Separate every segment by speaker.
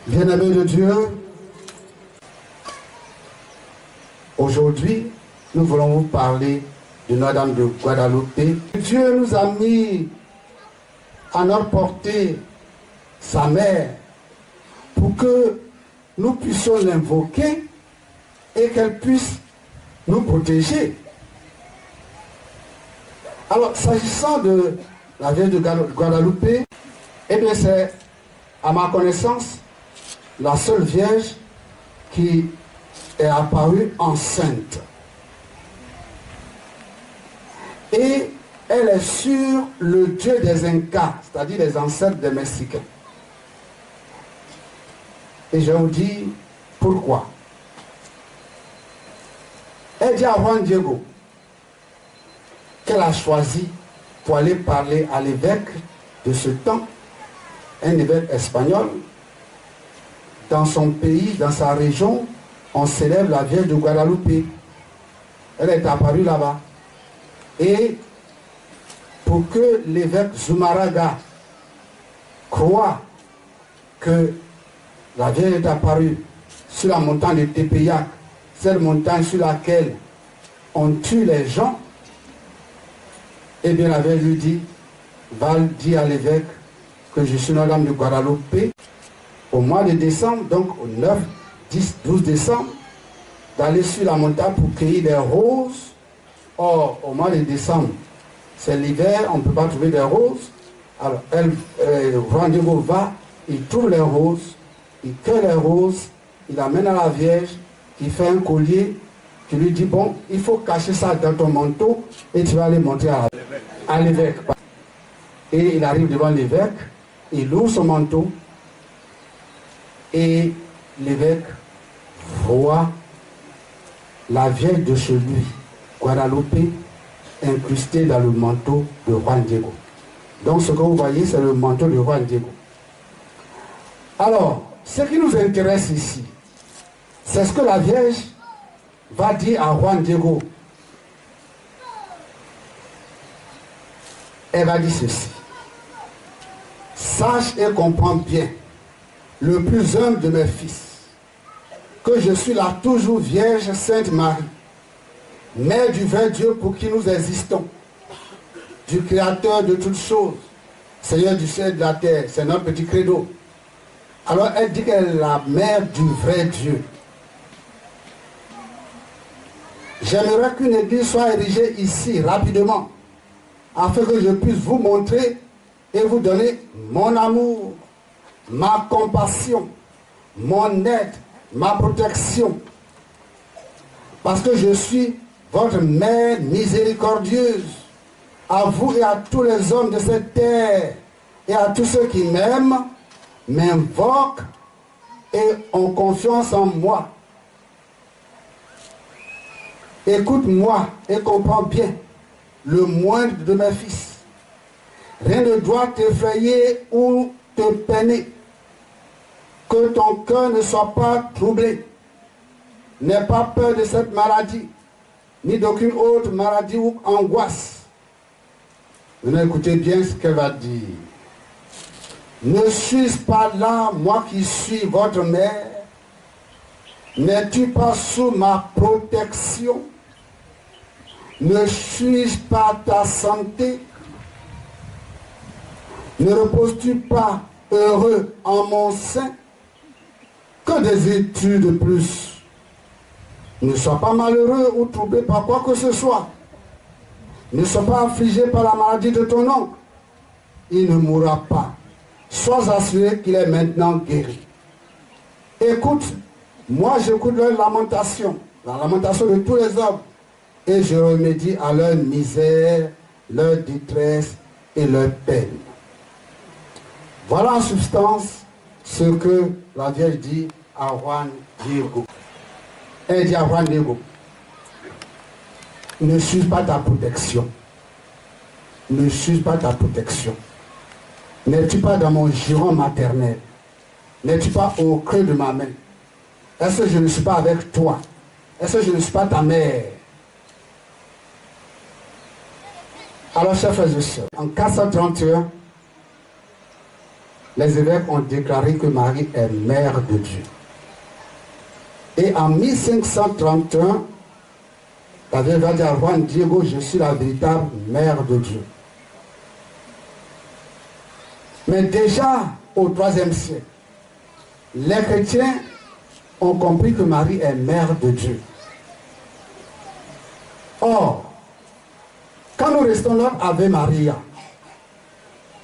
Speaker 1: Bien-aimés de Dieu, aujourd'hui, nous voulons vous parler de Notre-Dame de Guadalupe. Dieu nous a mis à notre portée sa mère pour que nous puissions l'invoquer et qu'elle puisse nous protéger. Alors, s'agissant de la Vierge de Guadalupe, eh bien, c'est, à ma connaissance, la seule Vierge qui est apparue enceinte. Et elle est sur le Dieu des Incas, c'est-à-dire les ancêtres des Mexicains. Et je vous dis pourquoi. Elle dit à Juan Diego qu'elle a choisi pour aller parler à l'évêque de ce temps, un évêque espagnol. Dans son pays, dans sa région, on célèbre la Vierge de Guadalupe. Elle est apparue là-bas. Et pour que l'évêque Zumaraga croit que la Vierge est apparue sur la montagne de Tepeyac, cette montagne sur laquelle on tue les gens, eh bien la Vierge lui dit, va dire à l'évêque que je suis Notre-Dame de Guadalupe, au mois de décembre, donc au 9, 10, 12 décembre, d'aller sur la montagne pour cueillir des roses. Or, au mois de décembre, c'est l'hiver, on ne peut pas trouver des roses. Alors, Juan Diego va, il trouve les roses, il cueille les roses, il amène à la Vierge, qui fait un collier, qui lui dit, bon, il faut cacher ça dans ton manteau et tu vas aller montrer à l'évêque. Et il arrive devant l'évêque, il ouvre son manteau et l'évêque voit la Vierge de chez lui, Guadalupe, incrustée dans le manteau de Juan Diego. Donc ce que vous voyez, c'est le manteau de Juan Diego. Alors, ce qui nous intéresse ici, c'est ce que la Vierge va dire à Juan Diego. Elle va dire ceci. Sache et comprends bien, le plus humble de mes fils, que je suis la toujours Vierge Sainte Marie, Mère du vrai Dieu pour qui nous existons, du Créateur de toutes choses, Seigneur du ciel et de la terre, c'est notre petit credo. Alors elle dit qu'elle est la mère du vrai Dieu. J'aimerais qu'une église soit érigée ici, rapidement, afin que je puisse vous montrer et vous donner mon amour, ma compassion, mon aide, ma protection. Parce que je suis votre mère miséricordieuse, à vous et à tous les hommes de cette terre, et à tous ceux qui m'aiment, m'invoquent et ont confiance en moi. Écoute-moi et comprends bien le moindre de mes fils. Rien ne doit t'effrayer ou te peiner. Que ton cœur ne soit pas troublé. N'aie pas peur de cette maladie, ni d'aucune autre maladie ou angoisse. Maintenant, écoutez bien ce qu'elle va dire. Ne suis-je pas là, moi qui suis votre mère? N'es-tu pas sous ma protection? Ne suis-je pas ta santé? Ne reposes-tu pas heureux en mon sein? Que désires-tu de plus? Ne sois pas malheureux ou troublé par quoi que ce soit. Ne sois pas affligé par la maladie de ton oncle. Il ne mourra pas. Sois assuré qu'il est maintenant guéri. Écoute, moi j'écoute leur lamentation, la lamentation de tous les hommes, et je remédie à leur misère, leur détresse et leur peine. Voilà en substance ce que la Vierge dit à Juan Diego. Elle dit à Juan Diego, ne suis pas ta protection. Ne suis pas ta protection. N'es-tu pas dans mon giron maternel? N'es-tu pas au creux de ma main? Est-ce que je ne suis pas avec toi? Est-ce que je ne suis pas ta mère? Alors, chers frères et sœurs, en 431, les évêques ont déclaré que Marie est mère de Dieu. Et en 1531, la Vierge va dire à Juan Diego, je suis la véritable mère de Dieu. Mais déjà au IIIe siècle, les chrétiens ont compris que Marie est mère de Dieu. Or, quand nous restons là avec Maria,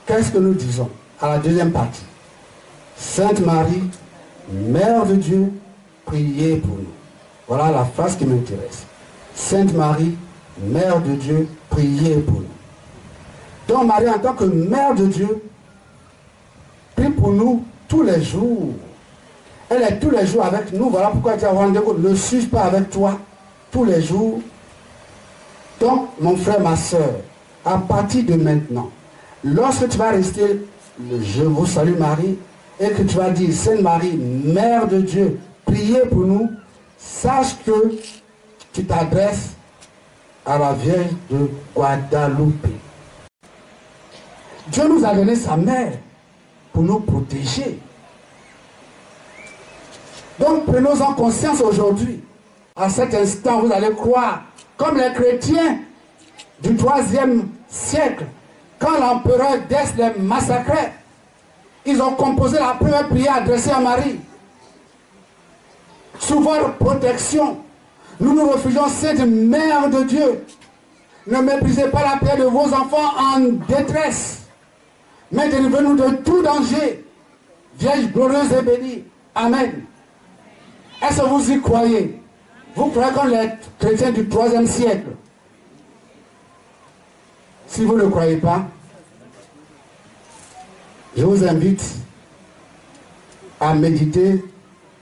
Speaker 1: qu'est-ce que nous disons à la deuxième partie? Sainte Marie, Mère de Dieu, priez pour nous. Voilà la phrase qui m'intéresse. Sainte Marie, Mère de Dieu, priez pour nous. Donc Marie, en tant que Mère de Dieu, prie pour nous tous les jours. Elle est tous les jours avec nous. Voilà pourquoi tu as rendez-vous. Ne suis-je pas avec toi tous les jours? Donc, mon frère, ma soeur, à partir de maintenant, lorsque tu vas rester, je vous salue Marie, et que tu vas dire, Sainte Marie, Mère de Dieu, priez pour nous, sache que tu t'adresses à la Vierge de Guadalupe. Dieu nous a donné sa mère pour nous protéger. Donc prenons-en conscience aujourd'hui. À cet instant, vous allez croire, comme les chrétiens du IIIe siècle, quand l'empereur Dès les massacrait, ils ont composé la première prière adressée à Marie. Sous votre protection, nous nous refugeons, Sainte Mère de Dieu. Ne méprisez pas la prière de vos enfants en détresse, mais délivrez-nous de tout danger. Vierge glorieuse et bénie. Amen. Est-ce que vous y croyez? Vous croyez comme les chrétiens du IIIe siècle? Si vous ne croyez pas, je vous invite à méditer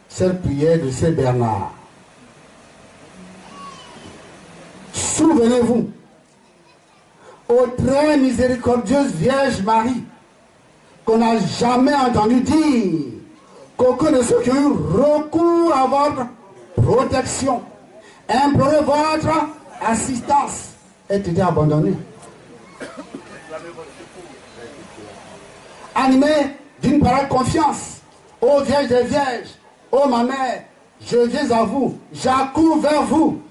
Speaker 1: cette prière de Saint Bernard. Souvenez-vous, ô très miséricordieuse Vierge Marie, qu'on n'a jamais entendu dire qu'aucun de ceux qui ont eu recours à votre protection, implorez votre assistance, ait été abandonné. Animé d'une parole confiance, ô Vierge des Vierges, ô ma mère, je viens à vous, j'accours vers vous,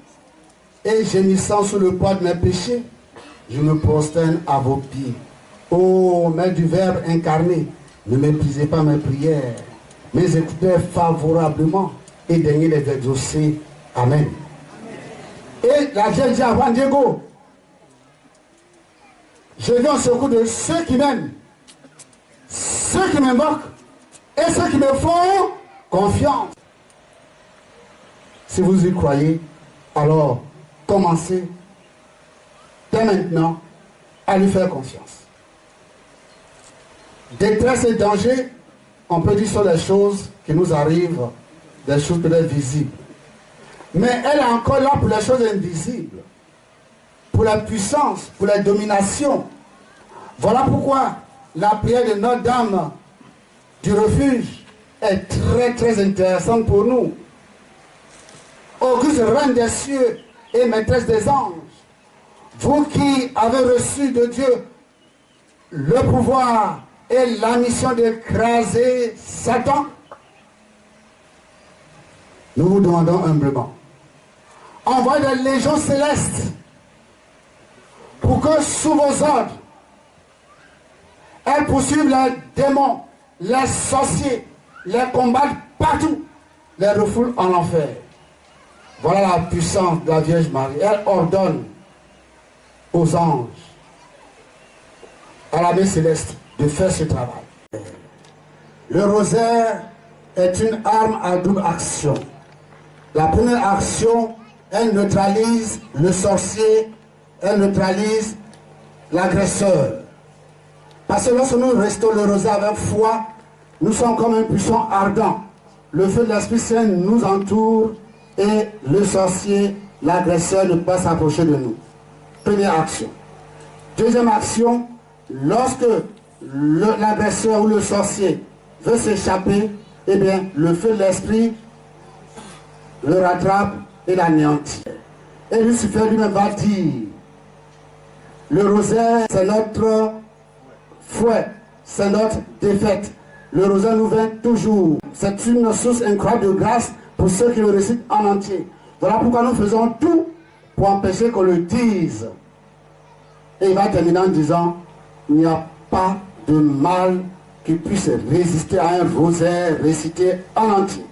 Speaker 1: et gémissant sous le poids de mes péchés, je me prosterne à vos pieds. Ô Mère du Verbe incarné, ne méprisez pas mes prières, mais écoutez favorablement et daignez les exaucer. Amen. Et la Vierge dit à Juan Diego, je viens au secours de ceux qui m'aiment, ceux qui m'invoquent et ceux qui me font confiance. Si vous y croyez, alors commencez dès maintenant à lui faire confiance. Détresse et danger, on peut dire sur les choses qui nous arrivent, des choses peut-être visibles. Mais elle est encore là pour les choses invisibles, pour la puissance, pour la domination. Voilà pourquoi la prière de Notre-Dame du refuge est très très intéressante pour nous. Auguste reine des cieux et maîtresse des anges, vous qui avez reçu de Dieu le pouvoir et la mission d'écraser Satan, nous vous demandons humblement, envoyez des légions célestes pour que sous vos ordres, elles poursuivent les démons, les sorciers, les combattent partout, les refoulent en enfer. Voilà la puissance de la Vierge Marie. Elle ordonne aux anges, à l'armée céleste, de faire ce travail. Le rosaire est une arme à double action. La première action, elle neutralise le sorcier, elle neutralise l'agresseur. Parce que lorsque nous restons le rosaire avec foi, nous sommes comme un buisson ardent. Le feu de l'Esprit Saint nous entoure et le sorcier, l'agresseur ne peut pas s'approcher de nous. Première action. Deuxième action, lorsque l'agresseur ou le sorcier veut s'échapper, eh bien, le feu de l'Esprit le rattrape et l'anéantit. Et Lucifer lui-même va dire, le rosaire, c'est notre fouet, c'est notre défaite. Le rosaire nous vient toujours. C'est une source incroyable de grâce pour ceux qui le récitent en entier. Voilà pourquoi nous faisons tout pour empêcher qu'on le dise. Et il va terminer en disant, il n'y a pas de mal qui puisse résister à un rosaire récité en entier.